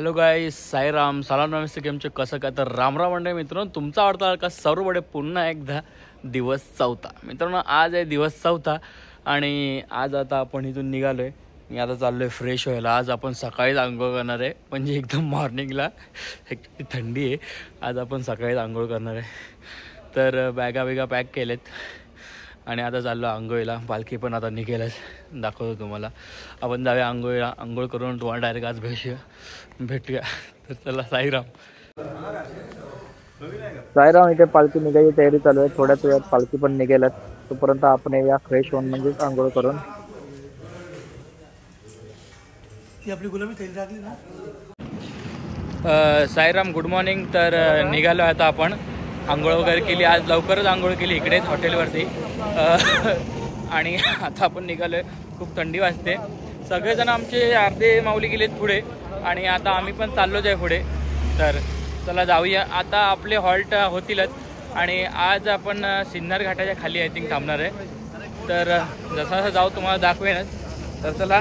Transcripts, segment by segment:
Hello गाईस, साईराम, सलाम, नमस्ते. केमचे कसं काय तर रामराम मंडळी मित्रांनो, तुमचा आवडता का सर्वकडे पुन्हा एकदा दिवस चौथा. मित्रांनो आज आहे दिवस चौथा आणि आज आता आपण इथून निघालो आहे. मी आता चाललो आहे फ्रेश व्हायला. आज आपण सकाळीच आंघोळ करणार आहे, म्हणजे एकदम मॉर्निंगला. एक थंडी आहे, आज आपण सकाळीच आंघोळ करणार आहे. तर बॅगा बिगा पॅक केलेत आणि आता चाललो आंघोळीला. पालखी पण आता निघेलच, दाखवतो तुम्हाला. आपण जाऊया आंघोळीला. आंघोळ करून तुम्हाला डायरेक्ट आज भेटूया. तर चला, साईराम. साईराम, इथे पालखी निघायची तयारी चालू आहे. थोड्याच वेळात पालखी पण निघेलच. तोपर्यंत आपण या फ्रेश होऊन म्हणजेच आंघोळ करून. आपली गुलाबी थैली टाकली ना. Sairam, good morning. तर निघालो आता आपण. आंघोळ वगैरे केली, आज लवकरच आंघोळ केली इकडेच हॉटेलवरती. आणि आता आपण निघालो आहे. खूप थंडी वाजते. सगळेजण आमचे अर्धे माऊली गेलेत पुढे आणि आता आम्ही पण चाललोच आहे पुढे. तर चला जाऊया. आता आपले हॉल्ट होतीलच आणि आज आपण सिन्नर घाटाच्या खाली आय थिंक थांबणार आहे. तर जसं जसं जाऊ तुम्हाला दाखवेनच. तर चला.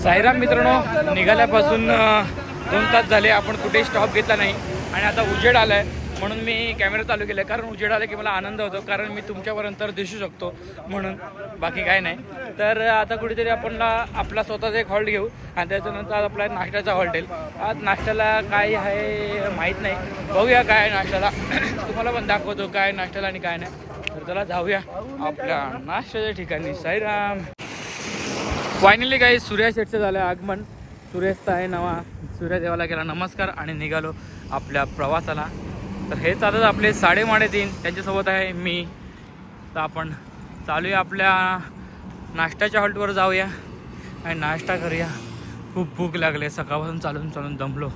साईराम मित्रांनो, निघाल्यापासून 2 तास झाले, आपण कुठेही स्टॉप घेतला नाही आणि आता उजेड आला आहे म्हणून मी कॅमेरा चालू केला आहे. कारण उजेड आला की मला आनंद होतो, कारण मी तुमच्यापर्यंत दिसू शकतो म्हणून, बाकी काय नाही. तर आता कुठेतरी आपण आपला स्वतःचा एक हॉल्ट घेऊ आणि त्याच्यानंतर आज आपला नाश्त्याचा हॉल्ट येईल. आज नाश्त्याला काय आहे माहीत नाही, बघूया काय नाश्त्याला. तुम्हाला पण दाखवतो काय नाश्त्याला आणि काय नाही. तर चला जाऊया आपल्या नाश्त्याच्या ठिकाणी. साईराम. फायनली काही सूर्या शेटचं झालं आगमन. सूर्यास्त आहे नवा. सूर्यदेवाला केला नमस्कार आणि निघालो आपल्या प्रवासाला. तर हे चालत आपले 3:30. त्यांच्यासोबत आहे मी. तर आपण चालूया आपल्या नाश्त्याच्या हॉल्टवर जाऊया आणि नाश्ता करूया. खूप भूक लागले, सकाळपासून चालून चालून दमलो.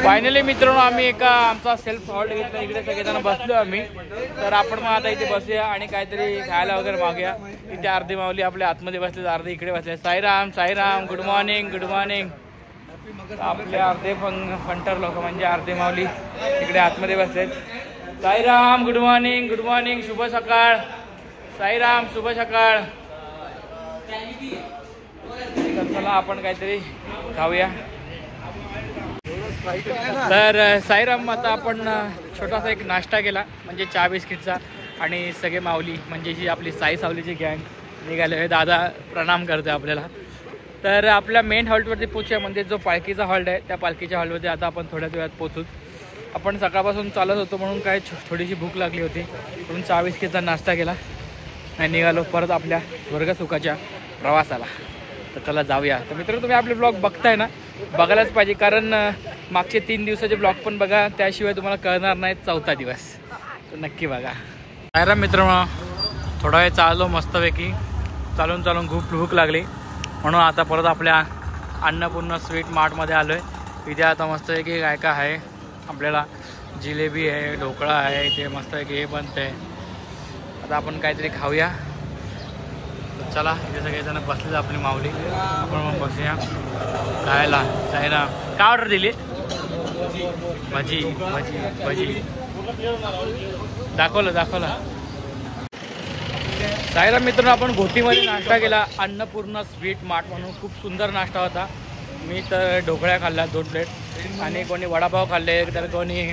फायनली मित्रांनो, आम्ही आमचा सेल्फ हॉल्ट घेतला. इकडे सगळेजण बसलो आम्ही. तर आपण मग आता इथे बसूया आणि काहीतरी खायला वगैरे मागूया. इथे अर्धे माऊली आपल्या आतमध्ये बसले, अर्धे इकडे बसले. Sairam, Sairam, good morning, good morning. आपले अर्धे फंटर लोक म्हणजे अर्धे माऊली इकडे आतमध्ये बसलेत. Sairam, good morning, good morning, शुभ सकाळ. साईराम, शुभ सकाळ. चला आपण काहीतरी खाऊया. तर साईराम, आता आपण छोटासा एक नाश्ता केला, म्हणजे चहा बिस्किटचा. आणि सगळे माऊली म्हणजे जी आपली साई सावलीची गँग निघाले. दादा प्रणाम करते आपल्याला. तर आपल्या मेन हॉल्टवरती पोचूया, म्हणजे जो पालखीचा हॉल्ट आहे त्या पालखीच्या हॉल्टवरती आता आपण थोड्याच वेळात पोचूच. आपण सकाळपासून चालत होतो म्हणून काय थोडीशी भूक लागली होती म्हणून चहा बिस्किटचा नाश्ता केला आणि निघालो परत आपल्या स्वर्गसुखाच्या प्रवासाला. तर चला जाऊया. तर मित्रांनो, तुम्ही आपले ब्लॉग बघताय ना, बघायलाच पाहिजे, कारण मागचे 3 दिवसाचे ब्लॉग पण बघा, त्याशिवाय तुम्हाला कळणार नाही 4था दिवस. तर नक्की बघा. साईराम मित्रांनो, थोडा वेळ चाललो मस्तपैकी. चालून चालून खूप भूक लागली म्हणून आता परत आपल्या अन्नपूर्णा स्वीट मार्टमध्ये आलो आहे. इथे आता मस्तपैकी काय काय आहे, आपल्याला जिलेबी आहे, ढोकळा आहे, इथे मस्तपैकी हे बनतं आहे. आता आपण काहीतरी खाऊया. चला, इथे सगळेजण बसलेत आपली माऊली. आपण मग बसूया खायला. साईराम, काय ऑर्डर दिली? भजी भजी भजी. दाखवलं. साईराम मित्रांनो, आपण घोटीमध्ये नाश्ता केला. अन्नपूर्णा स्वीट मार्ट म्हणून खूप सुंदर नाश्ता होता. मी तर ढोकळ्या खाल्ल्या 2 प्लेट आणि कोणी वडापाव खाल्ले, तर कोणी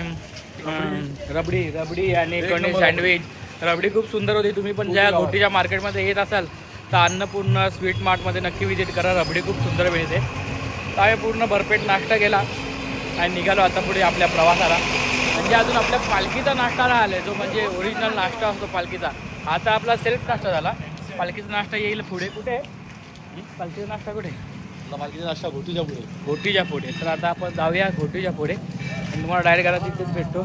रबडी आणि कोणी सँडविच. रबडी खूप सुंदर होती. तुम्ही पण ज्या घोटीच्या मार्केटमध्ये येत असाल तर अन्नपूर्णा स्वीट मार्टमध्ये नक्की विजिट करा. रबडी खूप सुंदर मिळते. तर आम्ही पूर्ण भरपेट नाश्ता केला आणि निघालो आता पुढे आपल्या प्रवासाला. म्हणजे अजून आपल्या पालखीचा नाश्ता राहिला, जो म्हणजे ओरिजिनल नाश्ता असतो पालखीचा. आता आपला सेल्फ नाश्ता झाला. पालखीचा नाश्ता येईल पुढे. कुठे पालखीचा नाश्ता? कुठे पालखीचा नाश्ता? घोटीच्या पुढे. तर आता आपण जाऊया घोटीच्या पुढे आणि तुम्हाला डायरेक्ट घरात तिथेच भेटतो.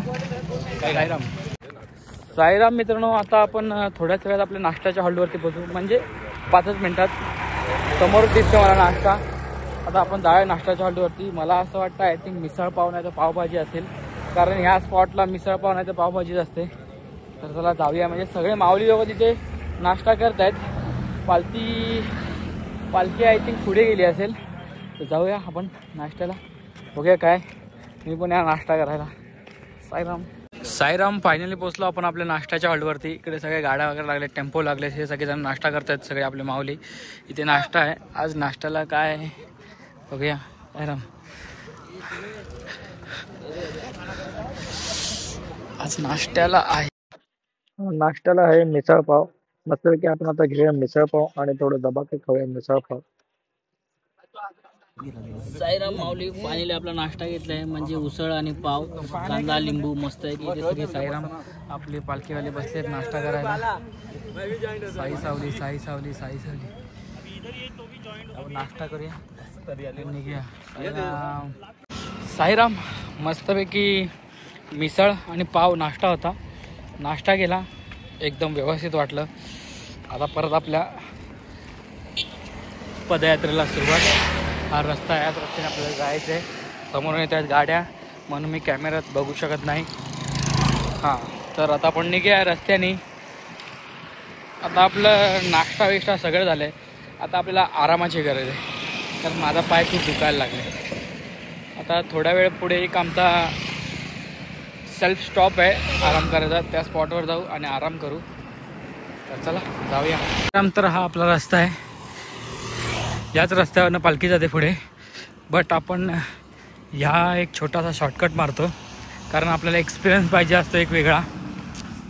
काय साईराम. साईराम मित्रांनो, आता आपण थोड्याच वेळात आपल्या नाश्त्याच्या हॉल्टवरती पोहोचू, म्हणजे 5च मिनिटात. समोर दिसतो मला नाश्ता. आता आपण जाऊया नाश्त्याच्या हॉल्टवरती. मला असं वाटतं आय थिंक मिसळ पाव नाही तर पावभाजी असेल, कारण ह्या स्पॉटला मिसळ पाव नाही तर पावभाजीच असते. तर चला जाऊया. म्हणजे सगळे माऊली लोक तिथे नाश्ता करत आहेत. पालखी आय थिंक पुढे गेली असेल. तर जाऊया आपण नाश्त्याला, बघूया काय. मी पण या नाश्ता करायला. साईराम, फायनली पोचलो आपण आपल्या नाश्त्याच्या हॉल्टवरती. इकडे सगळे गाड्या वगैरे लागले, टेम्पो लागले, हे सगळेजण नाश्ता करतात, सगळे आपले माऊली. इथे नाश्ता आहे. आज नाश्त्याला काय बघूया साईराम. आज नाश्त्याला आहे मिसळ पाव. मस्तपैकी आपण आता घेऊया मिसळ पाव आणि थोडं दबाके खाऊया मिसळ पाव. साईराम माऊली फायनली आपला नाश्ता घेतलाय, म्हणजे उसळ आणि पाव, कांदा लिंबू मस्त आहे की. इथे सगळे साईराम आपले पालखीवाले बसलेत नाश्ता करायला. साई सावली आपण नाश्ता करूया निघूया. साईराम मस्तपैकी मिसळ आणि पाव नाश्ता होता. नाश्ता केला, एकदम व्यवस्थित वाटलं. आता परत आपल्या पदयात्रेला सुरुवात. हा रस्ता आहे, याच रस्त्याने आपल्याला जायचं आहे. समोरून येतात गाड्या म्हणून मी कॅमेऱ्यात बघू शकत नाही. हां, तर आता आपण निघूया रस्त्याने. आता आपलं नाश्ता विष्टा सगळं झालं आहे. आता आपल्याला आरामाची गरज आहे, तर माझा पाय खूप दुखायला लागले. आता थोड्या वेळ पुढे एक आमचा सेल्फ स्टॉप आहे आराम करायचा, त्या स्पॉटवर जाऊ आणि आराम करू. तर चला जाऊया. तर हा आपला रस्ता आहे, याच रस्त्यावरनं पालखी जाते पुढे. बट आपण ह्या एक छोटासा शॉर्टकट मारतो, कारण आपल्याला एक्सपिरियन्स पाहिजे असतो एक वेगळा.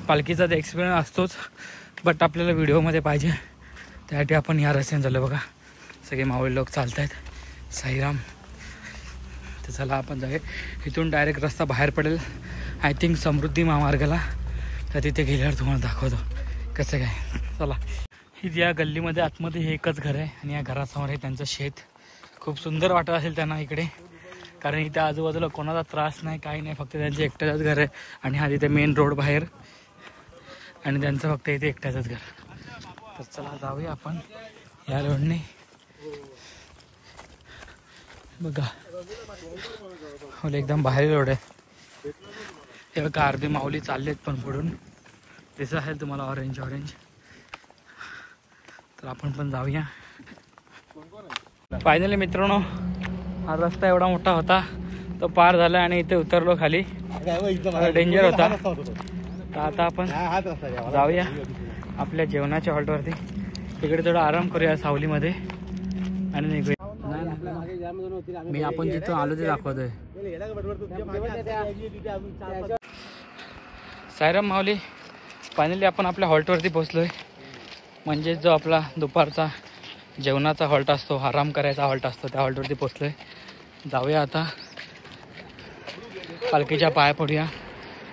पालखीचा तर एक्सपिरियन्स असतोच, बट आपल्याला व्हिडिओमध्ये पाहिजे, त्यासाठी आपण ह्या रस्त्याने झालं. बघा सगळे मावळे लोक चालत आहेत. साईराम. तर चला आपण जाऊया. इथून डायरेक्ट रस्ता बाहेर पडेल आय थिंक समृद्धी महामार्गाला. तर तिथे गेल्यावर तुम्हाला दाखवतो कसं काय. चला. ही या गल्लीमध्ये आतमध्ये हे एकच घर आहे आणि या घरासमोर आहे त्यांचं शेत. खूप सुंदर वाटत असेल त्यांना इकडे, कारण इथे आजूबाजूला कोणाचा त्रास नाही, काही नाही, फक्त त्यांचं एकट्याचंच घर आहे. आणि हा तिथे मेन रोड बाहेर आणि त्यांचं फक्त इथे एकट्याचंच घर. तर चला जाऊया आपण या रोडने. बघा एकदम बाहेर रोड आहे. हे बघा अर्धी माऊली चाललेत पण पुढून दिसत असेल तुम्हाला ऑरेंज. तर आपण पण जाऊया. फायनली मित्रांनो हा रस्ता एवढा मोठा होता तो पार झाला आणि इथे उतरलो खाली. डेंजर होता. तर आता आपण जाऊया आपल्या जेवणाच्या हॉल्टवरती. तिकडे थोडा आराम करूया सावलीमध्ये आणि निघूया. मी आपण जिथं आलो ते दाखवतोय. साईराम माऊली फायनली आपण आपल्या हॉल्टवरती पोहोचलोय, म्हणजे जो आपला दुपारचा जेवणाचा हॉल्ट असतो, आराम करायचा हॉल्ट असतो, त्या हॉल्टवरती पोहोचलोय. जाऊया आता पालखीच्या पाया पडूया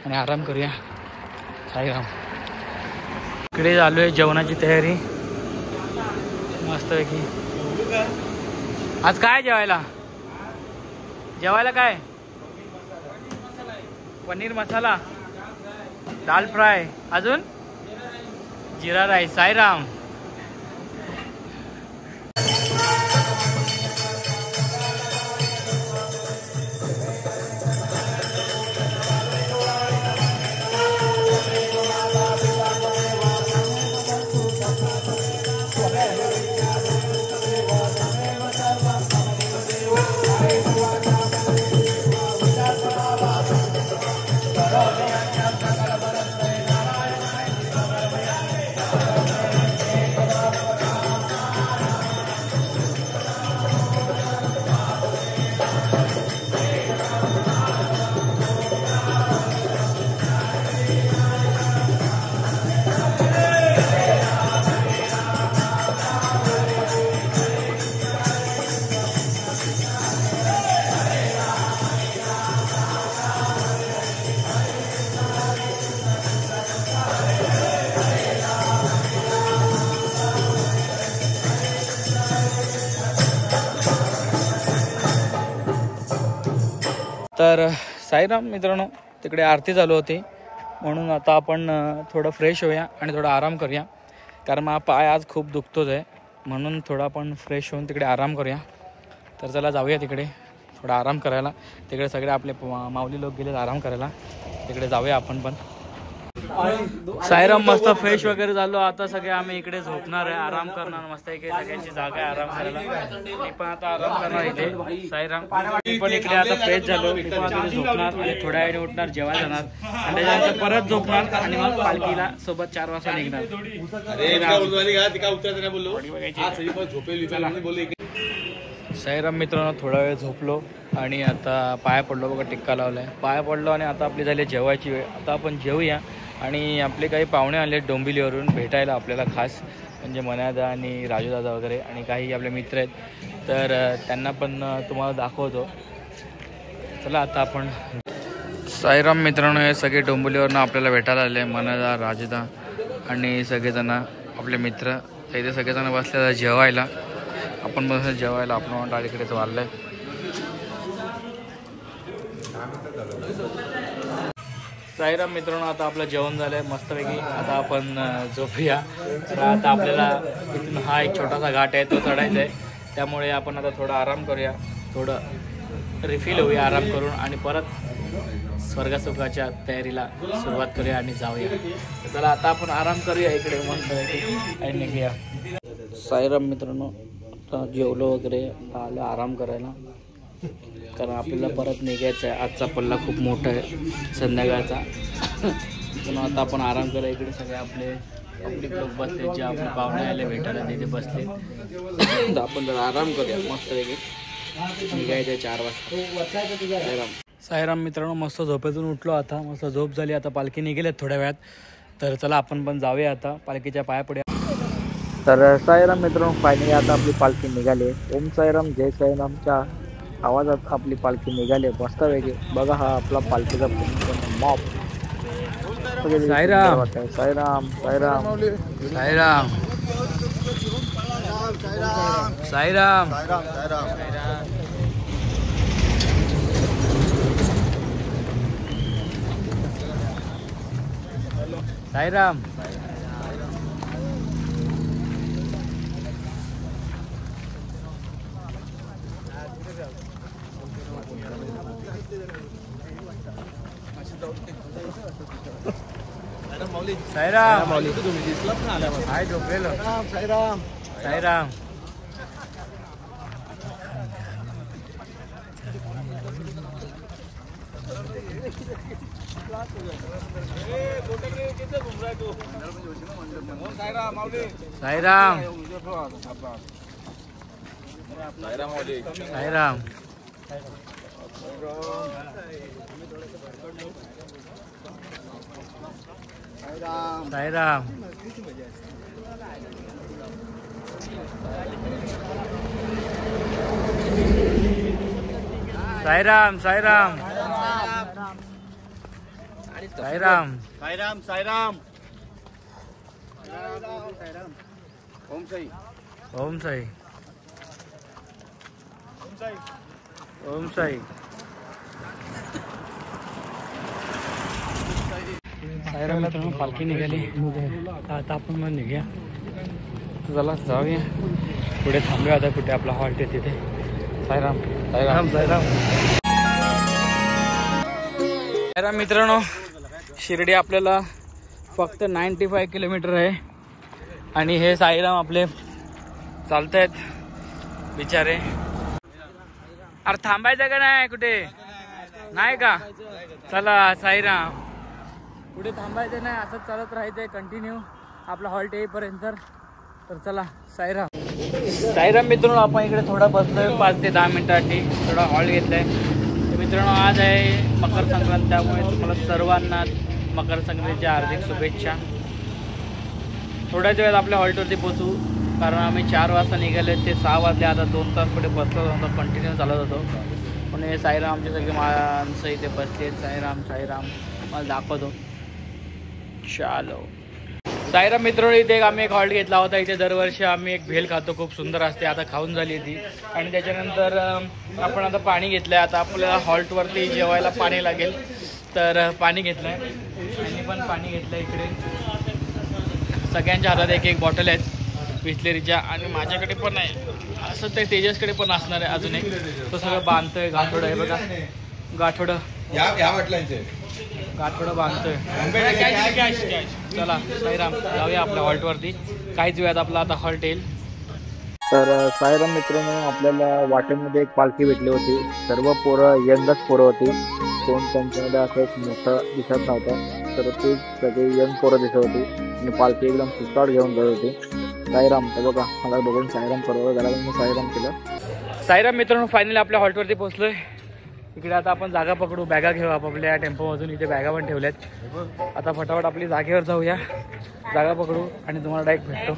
आणि आराम करूया. साईराम. इकडे चालू आहे जेवणाची तयारी मस्तपैकी. आज काय जेवायला काय? पनीर मसाला, दाल फ्राय, अजून जिरा राईस. साईराम. तर साईराम मित्रांनो तिकडे आरती चालू होती, म्हणून आता आपण थोडं फ्रेश होऊया आणि थोडा आराम करूया, कारण माझा पाय आज खूप दुखतोच आहे, म्हणून थोडा आपण फ्रेश होऊन तिकडे आराम करूया. तर चला जाऊया तिकडे थोडा आराम करायला. तिकडे सगळे आपले माऊली लोक गेले आराम करायला, तिकडे जाऊया आपण पण. साईराम मस्त फ्रेश वगैरे झालो. आता सगळे आम्ही इकडे झोपणार आहे, आराम करणार. मस्त इकडे सगळ्यांची जागा आहे आराम करायला. मी पण आता आराम करणार इथे. साईराम मी पण इकडे आता फ्रेश झालो. मी पण आता झोपणार आणि थोड्या वेळाने उठणार, जेवायला जाणार आणि त्याच्यानंतर परत झोपणार आणि मग पालखीला सोबत 4 वाजता निघणार. साईराम मित्रांनो, थोडा वेळ झोपलो आणि आता पाया पडलो बघा, टिक्का लावला आहे, पाया पडलो आणि आता आपली झाली जेवायची वेळ. आता आपण जेवूया. आणि आपले काही पाहुणे आले डोंबिवलीवरून भेटायला आपल्याला खास, म्हणजे मनादा आणि राजूदादा वगैरे, आणि काही आपले मित्र आहेत, तर त्यांना पण तुम्हाला दाखवतो. चला आता आपण. साईराम मित्रांनो, हे सगळे डोंबिवलीवरून आपल्याला भेटायला आले, मनादा, राजूदा आणि सगळेजण आपले मित्र. तर इथे सगळेजण बसले जेवायला. आपण बस जेवायला आपण डाळीकडेच वाढलं आहे. साईराम मित्रांनो, आता आपलं जेवण झालं आहे मस्तपैकी. आता आपण झोपूया. तर आता आपल्याला इथून हा एक छोटासा घाट आहे, तो चढायचा आहे. त्यामुळे आपण आता थोडा आराम करूया, थोडं रिफिल होऊया आराम करून, आणि परत स्वर्गसुखाच्या तयारीला सुरुवात करूया आणि जाऊया. चला आता आपण आराम करूया इकडे मस्त आणि निघूया. साईराम मित्रांनो, आता जेवलो वगैरे, आता आलं आराम करायला, कारण आपल्याला परत निघायचं आहे. आजचा पल्ला खूप मोठा आहे संध्याकाळचा. म्हणून आता आपण आराम करूया. इकडे सगळे आपले पब्लिक लोक बसले, जे आपले पाहुणे आले भेटायला तिथे बसले. तर आपण जरा आराम करूया मस्तपैकी. निघायचं आहे 4 वाजता. साईराम मित्रांनो, मस्त झोपेतून उठलो. आता मस्त झोप झाली. आता पालखी निघेल थोड्या वेळात. तर चला आपण पण जाऊया आता पालखीच्या पाया पडूया. तर साईराम मित्रांनो, फायनली आता आपली पालखी निघाली. ओम साईराम जय साईरामच्या आवाजात आपली पालखी निघाली मस्त वेगळी. बघा हा आपला पालखीचा मॉप. साईराम साईराम साईराम साईराम साईराम साईराम. साईराम हाय झोपलेलो. साईराम साईराम साईराम साईराम साईराम साईराम साईराम साईराम साईराम साईराम ओम साई ओम साई ओम साई. साईराम मित्रांनो, पालखी निघाली. आता आपण मग निघूया. चला जाऊया. पुढे थांबूया आता, कुठे आपला हॉल्ट आहे तिथे. साईराम साईराम साईराम साईराम मित्रांनो, शिर्डी आपल्याला फक्त 95 किलोमीटर आहे. आणि हे साईराम आपले चालत आहेत बिचारे. अरे थांबायचं का नाही कुठे? नाही का? चला साईराम, पुढे थांबायचं नाही, असंच चालत राहायचं आहे कंटिन्यू आपला हॉल्ट येईपर्यंत. तर चला साईराम. साईराम मित्रांनो, आपण इकडे थोडा बसलोय 5 ते 10 मिनिटांसाठी, थोडा हॉल्ट घेतलाय. तर मित्रांनो, आज आहे मकर संक्रांत, त्यामुळे तुम्हाला सर्वांना मकर संक्रांतीच्या हार्दिक शुभेच्छा. थोड्याच वेळात आपल्या हॉल्टवरती पोचू, कारण आम्ही 4 वाजता निघाले, ते 6 वाजले. आता 2 तास पुढे बसलो होतो, कंटिन्यू चालत होतो. पण हे साईराम आमचे सगळे माणसं इथे बसले. साईराम साईराम मला दाखवतो. चालो साईराम मित्रांनो, इथे आम्ही एक हॉल्ट घेतला होता. इथे दरवर्षी आम्ही एक भेल खातो, खूप सुंदर असते. आता खाऊन झाली ती. आणि त्याच्यानंतर आपण आता पाणी घेतलं आहे. आता आपल्याला हॉल्टवरती जेवायला पाणी लागेल, तर पाणी घेतलं आहे. आणि पण पाणी घेतलं आहे. इकडे सगळ्यांच्या हातात एक एक बॉटल आहेत बिस्लेरीच्या, आणि माझ्याकडे पण आहे. असं ते तेजसकडे पण असणार आहे अजून एक. तो सगळं बांधतोय. गाठोडं आहे बघा, गाठोडं गाठोडं बांधतोय. चला साईराम, जाऊया आपल्या हॉल्टवरती. काहीच वेळात आपला आता हॉल्ट येईल. तर साईराम मित्रांनो, आपल्याला वाटेमध्ये एक पालखी भेटली होती. सर्व पोरं यंगच पोरं होती. कोण त्यांच्यामध्ये असं एक मोठं दिसत नव्हतं, तर ती सगळी यंग पोरं दिसत होती. आणि पालखी एकदम सुस्ताड घेऊन जात होती. साईराम, तर बघा मला बघून साईराम करवलं, त्याला मी साईराम केलं. साईराम मित्रांनो, फायनली आपल्या हॉल्टवरती पोहोचलोय. इकडे आता आपण जागा पकडू, बॅगा घेऊ आपापल्या टेम्पोमधून. इथे बॅगा पण ठेवल्यात. आता फटाफट आपली जागेवर जाऊया, जागा पकडू आणि तुम्हाला डायरेक्ट भेटतो.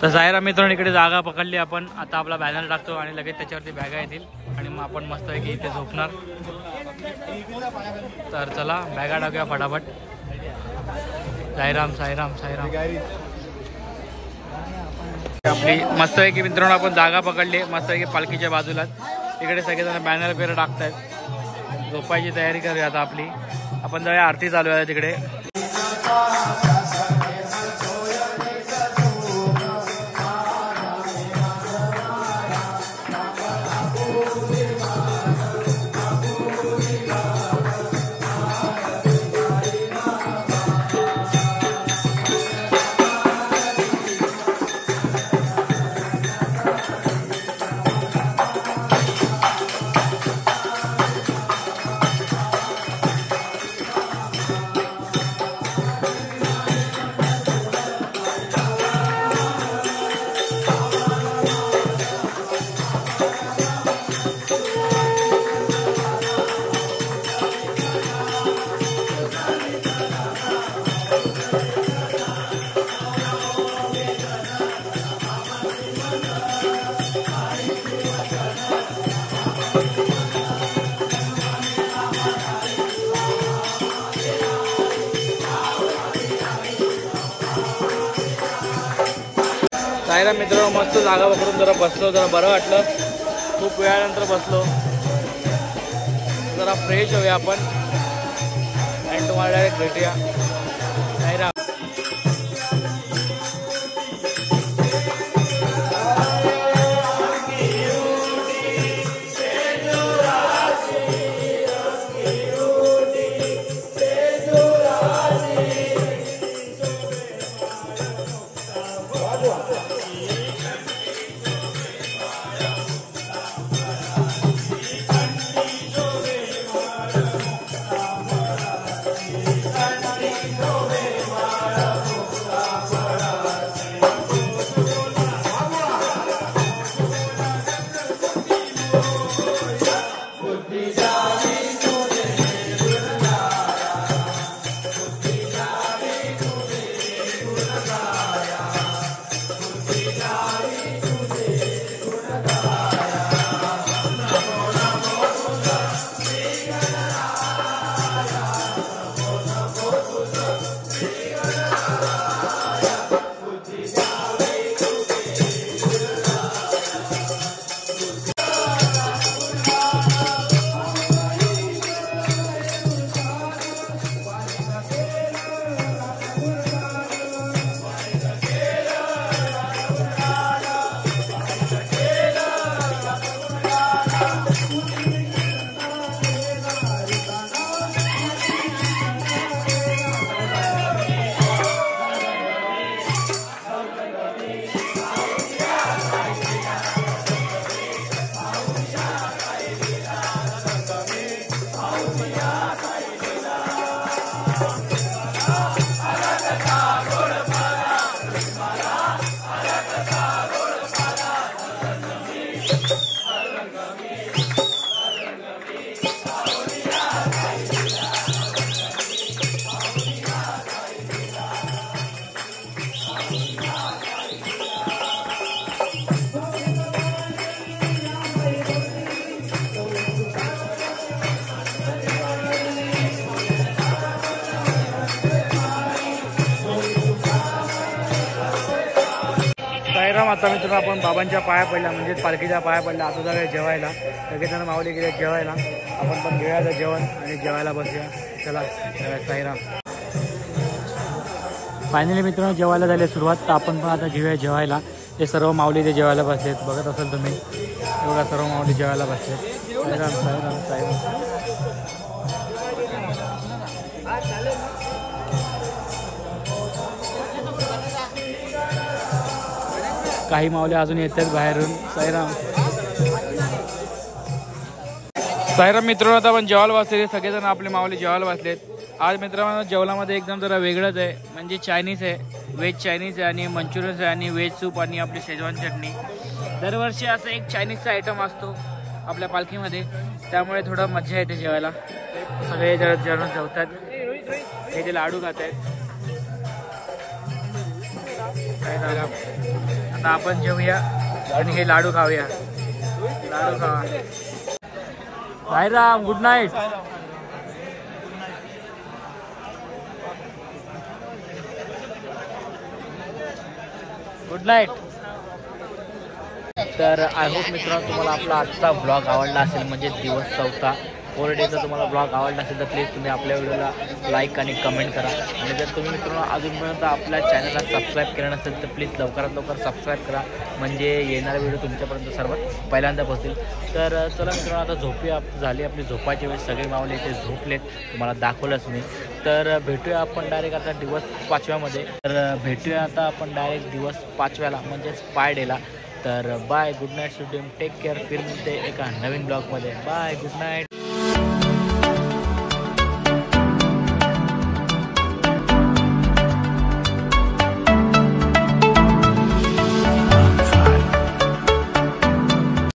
तर साईराम मित्रांनो, इकडे जागा पकडली आपण. आता आपला बॅनर टाकतो आणि लगेच त्याच्यावरती बॅगा येतील आणि मग आपण मस्त आहे की इथे झोपणार. तर चला बॅगा टाकूया फटाफट. साईराम साईराम साईराम. आपली मस्त आहे की मित्रांनो, आपण जागा पकडली मस्त आहे की पालखीच्या बाजूलाच. इकडे सगळेजण बॅनर वगैरे टाकतायत. झोपायची तयारी करूया आता आपली. आपण जाऊया, आरती चालू आहे तिकडे. साईराम मित्रांनो, मस्त जागा पकडून जरा बसलो, जरा बरं वाटलं. खूप वेळानंतर बसलो. जरा फ्रेश होऊया आपण आणि तुम्हाला डायरेक्ट भेटूया. साईराम. साईराम. आता मित्रांनो, आपण बाबांच्या पाया पडल्या म्हणजेच पालखीच्या पाया पडल्या. आता जाऊया जेवायला. सगळेजण माऊली गेले जेवायला. आपण पण घेऊया जेवण आणि जेवायला बसूया. चला साईराम. फायनली मित्रांनो, जेवायला झाले सुरुवात. तर आपण पण आता घेऊया जेवायला. हे सर्व माऊली ते जेवायला बसलेत. बघत असाल तुम्ही, एवढा सर्व माऊली जेवायला बसलेत. साईराम साईराम साईराम. काही माऊली अजून येतात बाहेरून. साईराम. साईराम मित्रांनो, आता आपण जेवायला बसले. सगळेजण आपले माऊली जेवायला बसलेत. आज मित्रांनो जेवणामध्ये एकदम जरा वेगळंच आहे. म्हणजे चायनीज आहे, व्हेज चायनीज आहे आणि मंचुरियन्स आहे आणि व्हेज सूप आणि आपली शेजवान चटणी. दरवर्षी असं एक चायनीजचा आयटम असतो आपल्या पालखीमध्ये, त्यामुळे थोडं मजा येते जेवायला. सगळे जण जेवतात, हे जे लाडू खात आहेत. आता आपण जेवूया आणि हे लाडू खाऊया. लाडू खावा. Sairam, good night. Good night. तर आय होप मित्रांनो तुम्हाला आपला आजचा ब्लॉग आवडला असेल, म्हणजे दिवस 4था 4 डेचा तुम्हाला ब्लॉग आवडला असेल तर प्लीज तुम्ही आपल्या व्हिडिओला लाईक आणि कमेंट करा. आणि जर तुम्ही मित्रांनो अजूनपर्यंत आपल्या चॅनलला सबस्क्राईब केलं नसेल तर प्लीज लवकरात लवकर सबस्क्राईब करा, म्हणजे येणारा व्हिडिओ तुमच्यापर्यंत सर्वात पहिल्यांदा पोहोचेल. तर चला मित्रांनो, आता झोपूया. झाली आपली झोपायची वेळ, सगळे मावले इथे झोपलेत, तुम्हाला दाखवलंच मी. तर भेटूया आपण डायरेक्ट आता दिवस 5व्यामध्ये. तर भेटूया आता आपण डायरेक्ट दिवस 5व्याला म्हणजेच फ्रायडेला. तर bye, good night studio, take care. फिर मिळते एका नवीन ब्लॉगमध्ये. Bye, good night.